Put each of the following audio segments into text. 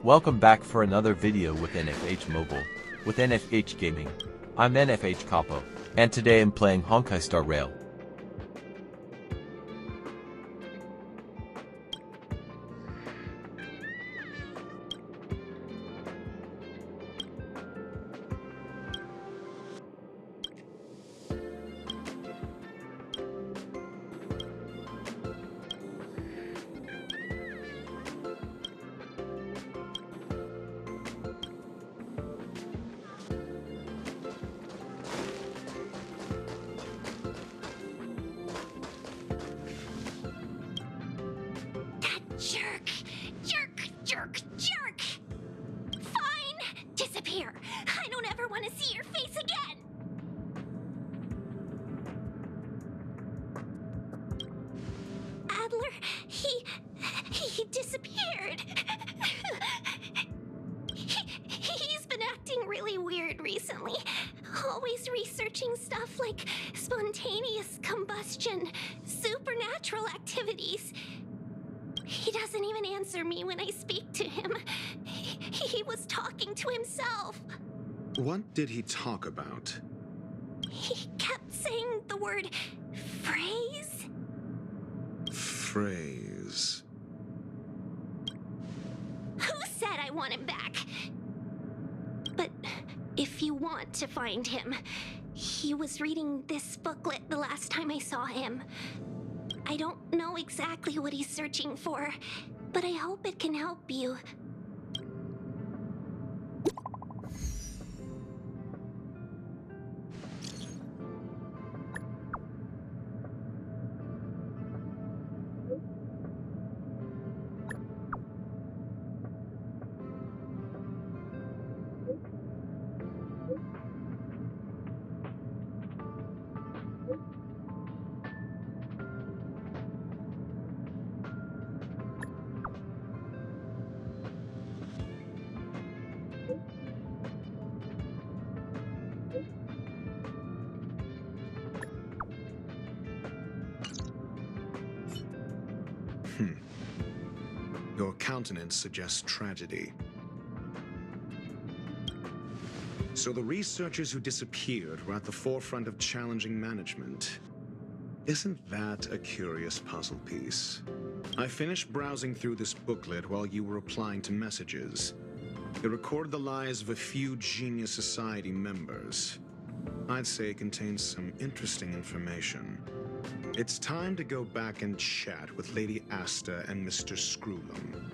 Welcome back for another video with NFH Mobile, with NFH Gaming. I'm NFH Capo, and today I'm playing Honkai Star Rail. Jerk! Fine! Disappear! I don't ever want to see your face again! Adler, he disappeared. He's been acting really weird recently. Always researching stuff like spontaneous combustion, supernatural activities. He doesn't even answer me when I speak to him. He was talking to himself. What did he talk about? He kept saying the word phrase. Phrase. Who said I want him back? But if you want to find him, he was reading this booklet the last time I saw him. I don't know exactly what he's searching for, but I hope it can help you. Your countenance suggests tragedy. So the researchers who disappeared were at the forefront of challenging management. Isn't that a curious puzzle piece? I finished browsing through this booklet while you were replying to messages. It recorded the lives of a few Genius Society members. I'd say it contains some interesting information. It's time to go back and chat with Lady Asta and Mr. Screwlum.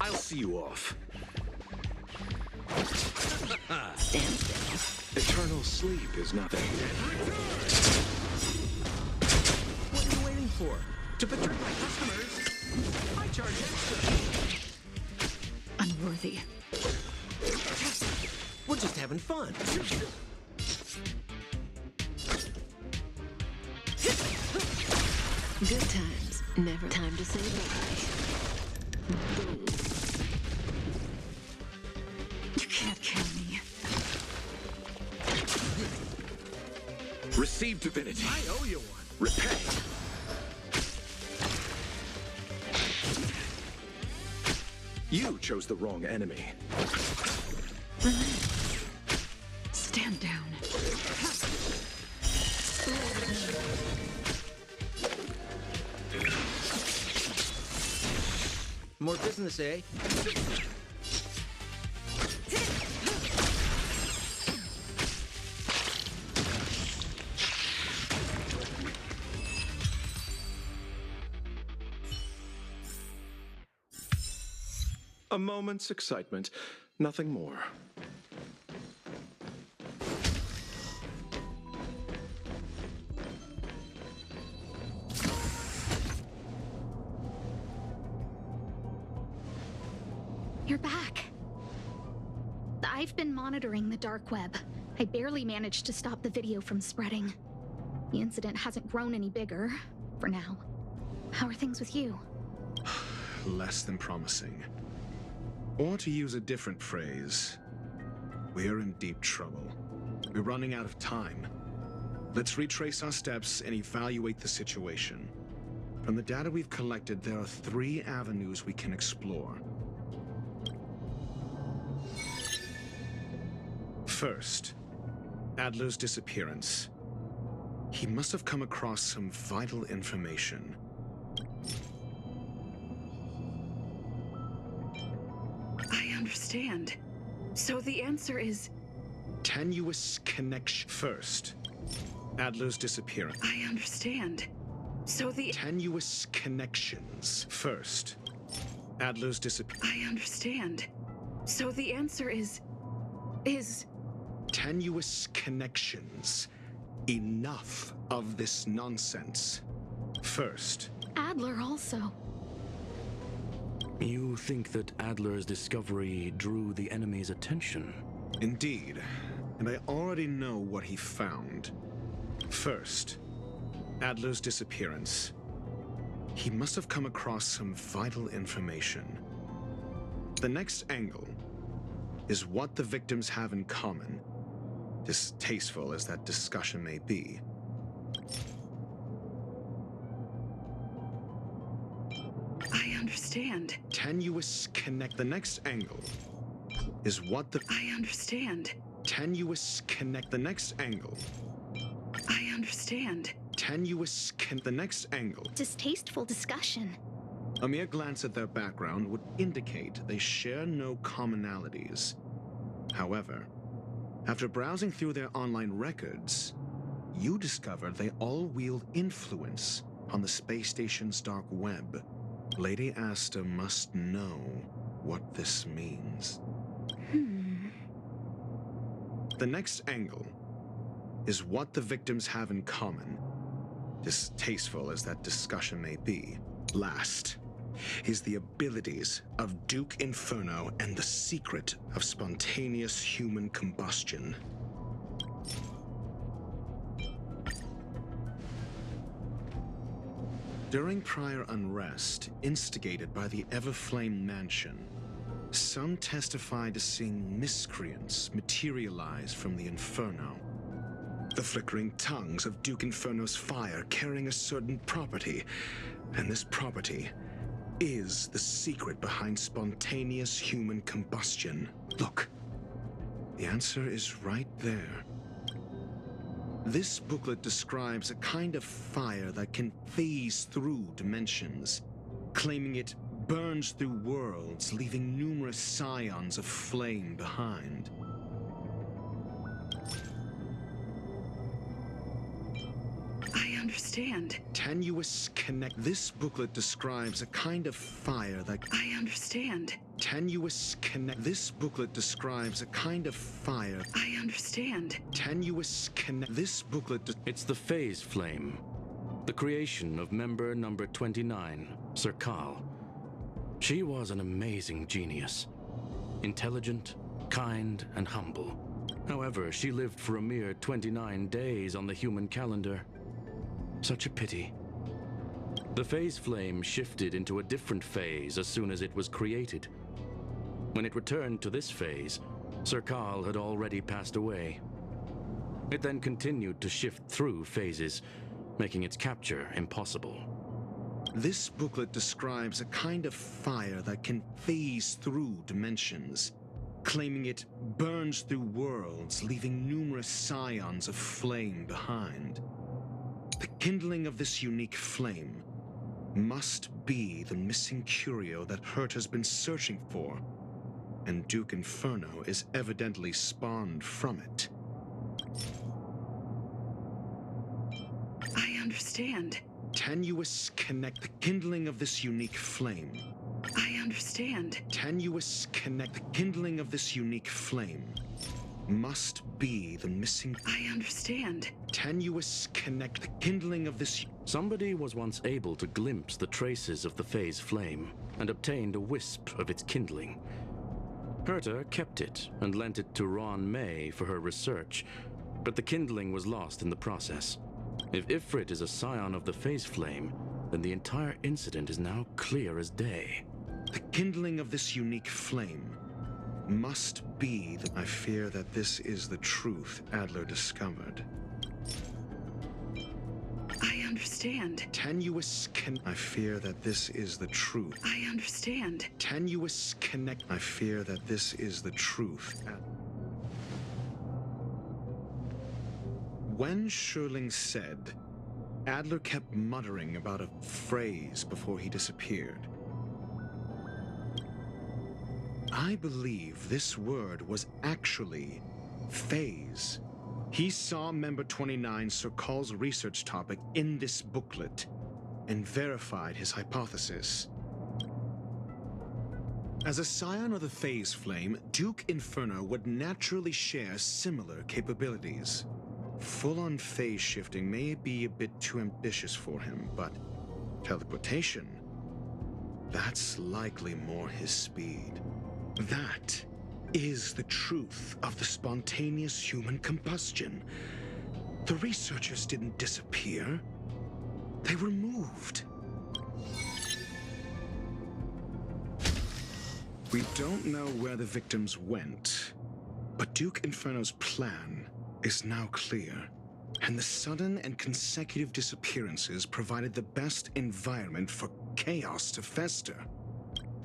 I'll see you off. Stand still. Eternal sleep is nothing. What are you waiting for? To betray my customers? I charge extra. Unworthy. We're just having fun. Good times Never time to say bye. Boom. You can't kill me. Receive divinity. I owe you one. Repay. You chose the wrong enemy. Relax. Stand down. More business, eh? A moment's excitement, nothing more. You're back. I've been monitoring the dark web. I barely managed to stop the video from spreading. The incident hasn't grown any bigger, for now. How are things with you? Less than promising. Or to use a different phrase, we're in deep trouble. We're running out of time. Let's retrace our steps and evaluate the situation. From the data we've collected, there are 3 avenues we can explore. First, Adler's disappearance. He must have come across some vital information. I understand. So the answer is... Tenuous connection. First, Adler's disappearance. I understand. So the... Tenuous connections. First, Adler's disappearance. I understand. So the answer is... Tenuous connections. Enough of this nonsense. First, Adler also. You think that Adler's discovery drew the enemy's attention? indeed, and I already know what he found. First, Adler's disappearance. He must have come across some vital information. The next angle is what the victims have in common, distasteful as that discussion may be. I understand. Tenuous connect. The next angle is what the... I understand. Tenuous connect. The next angle. I understand. Tenuous the next angle. Distasteful discussion. A mere glance at their background would indicate they share no commonalities. However, after browsing through their online records, you discover they all wield influence on the space station's dark web. Lady Asta must know what this means. The next angle is what the victims have in common, distasteful as that discussion may be. Last is the abilities of Duke Inferno and the secret of spontaneous human combustion. During prior unrest instigated by the Everflame Mansion, some testified to seeing miscreants materialize from the Inferno. The flickering tongues of Duke Inferno's fire carrying a certain property, and this property is the secret behind spontaneous human combustion. Look, the answer is right there. This booklet describes a kind of fire that can phase through dimensions, claiming it burns through worlds, leaving numerous scions of flame behind. I understand. Tenuous connect. This booklet describes a kind of fire that... I understand. Tenuous connect. This booklet describes a kind of fire... I understand. Tenuous connect. This booklet... It's the phase flame, the creation of member number 29, Sir Kal. She was an amazing genius, intelligent, kind, and humble. However, she lived for a mere 29 days on the human calendar. Such a pity. The phase flame shifted into a different phase as soon as it was created. When it returned to this phase, Sir Carl had already passed away. It then continued to shift through phases, making its capture impossible. This booklet describes a kind of fire that can phase through dimensions, claiming it burns through worlds, leaving numerous scions of flame behind. The kindling of this unique flame must be the missing curio that Hurt has been searching for, and Duke Inferno is evidently spawned from it. I understand. Tenuous connect the kindling of this unique flame. I understand. Tenuous connect the kindling of this unique flame must be the missing. I understand. Tenuous connect the kindling of this. Somebody was once able to glimpse the traces of the phase flame and obtained a wisp of its kindling. Herta kept it and lent it to Ron May for her research, but the kindling was lost in the process. If Ifrit is a scion of the phase flame, then the entire incident is now clear as day. The kindling of this unique flame must be the. I fear that this is the truth Adler discovered. I understand. Tenuous I fear that this is the truth. I understand. Tenuous connect. I fear that this is the truth. When Schurling said, Adler kept muttering about a phrase before he disappeared. I believe this word was actually phase. He saw Member 29 Sir Carl's research topic in this booklet and verified his hypothesis. As a scion of the phase flame, Duke Inferno would naturally share similar capabilities. Full-on phase shifting may be a bit too ambitious for him, but teleportation, that's likely more his speed. That is the truth of the spontaneous human combustion. The researchers didn't disappear. They were moved. We don't know where the victims went, but Duke Inferno's plan is now clear, and the sudden and consecutive disappearances provided the best environment for chaos to fester.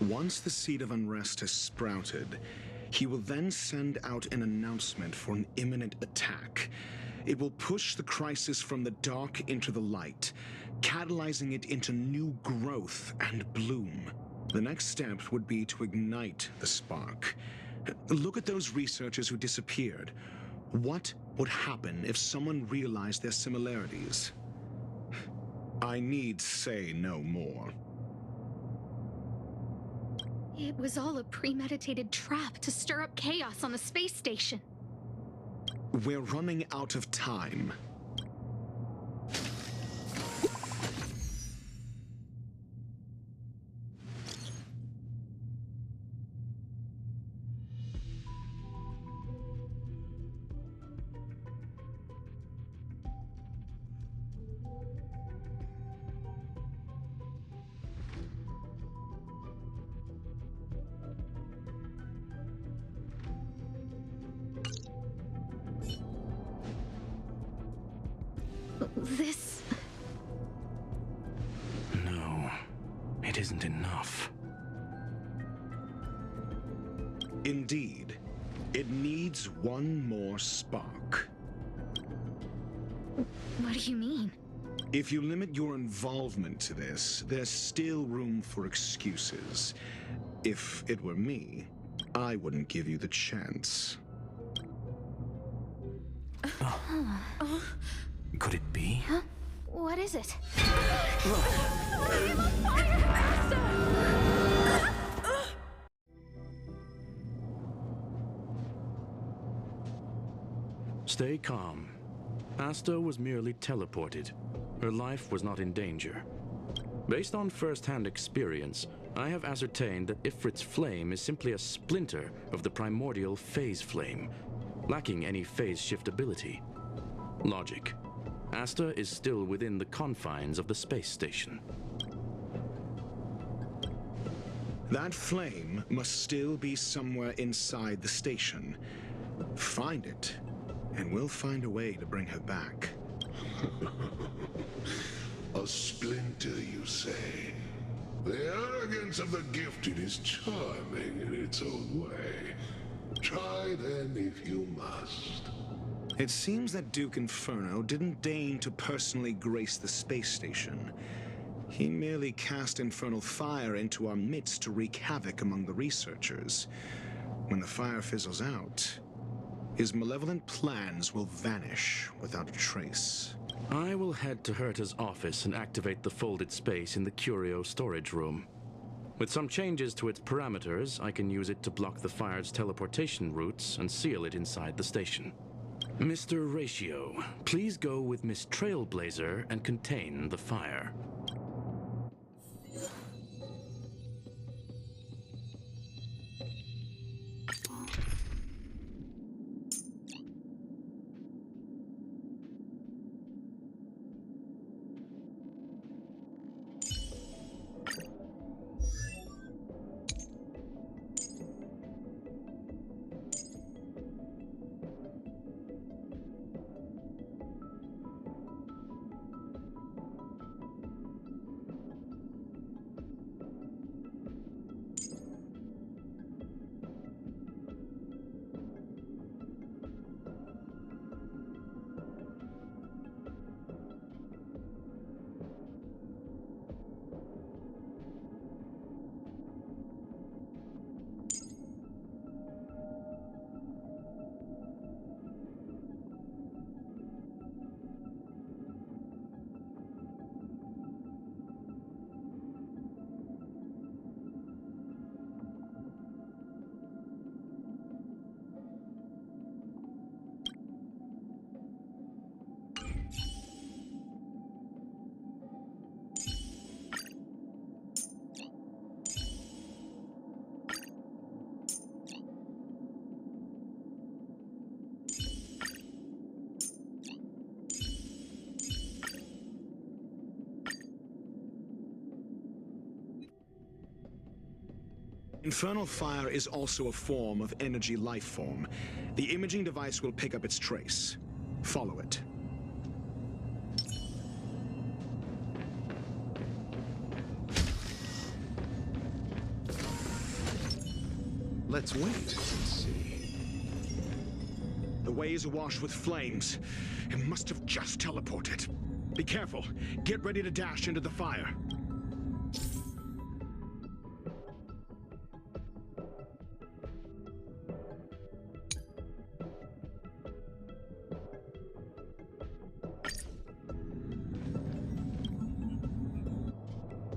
Once the seed of unrest has sprouted, he will then send out an announcement for an imminent attack. It will push the crisis from the dark into the light, catalyzing it into new growth and bloom. The next step would be to ignite the spark. Look at those researchers who disappeared. What would happen if someone realized their similarities? I need say no more. It was all a premeditated trap to stir up chaos on the space station. We're running out of time. This... No, it isn't enough. Indeed, it needs one more spark. What do you mean? If you limit your involvement to this, there's still room for excuses. If it were me, I wouldn't give you the chance. Could it be? Huh? What is it? Stay calm. Asta was merely teleported. Her life was not in danger. Based on first-hand experience, I have ascertained that Ifrit's flame is simply a splinter of the primordial phase flame, lacking any phase shift ability. Logic. Asta is still within the confines of the space station. That flame must still be somewhere inside the station. Find it, and we'll find a way to bring her back. A splinter, you say? The arrogance of the gifted is charming in its own way. Try then if you must. It seems that Duke Inferno didn't deign to personally grace the space station. He merely cast infernal fire into our midst to wreak havoc among the researchers. When the fire fizzles out, his malevolent plans will vanish without a trace. I will head to Herta's office and activate the folded space in the curio storage room. With some changes to its parameters, I can use it to block the fire's teleportation routes and seal it inside the station. Mr. Ratio, please go with Miss Trailblazer and contain the fire. Infernal fire is also a form of energy life form. The imaging device will pick up its trace. Follow it. Let's wait and see. The way is awash with flames. It must have just teleported. Be careful. Get ready to dash into the fire.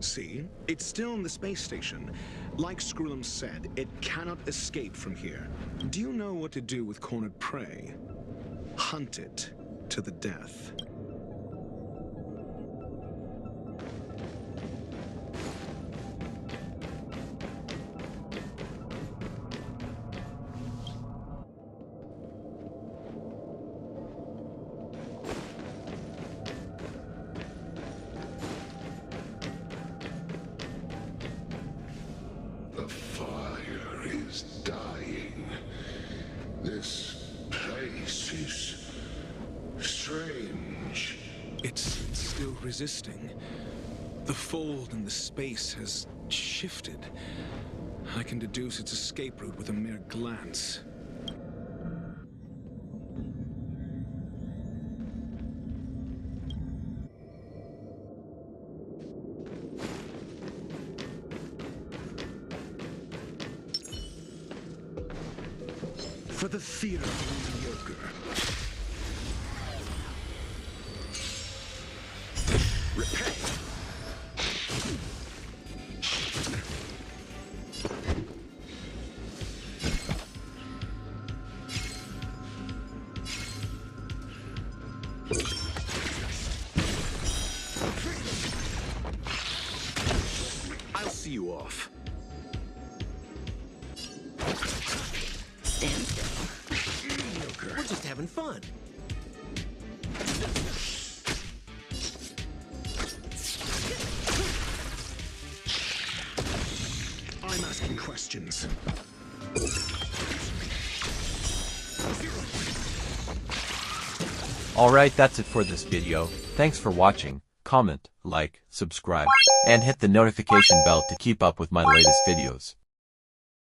See? It's still in the space station. Like Skrullum said, it cannot escape from here. Do you know what to do with cornered prey? Hunt it to the death. The fire is dying. This place is strange. It's still resisting. The fold in the space has shifted. I can deduce its escape route with a mere glance. For the theater of the mediocre. Repay. I'll see you off. Stand still. Mediocre. We're just having fun. I I'm asking questions. Alright, that's it for this video. Thanks for watching. Comment, like, subscribe, and hit the notification bell to keep up with my latest videos.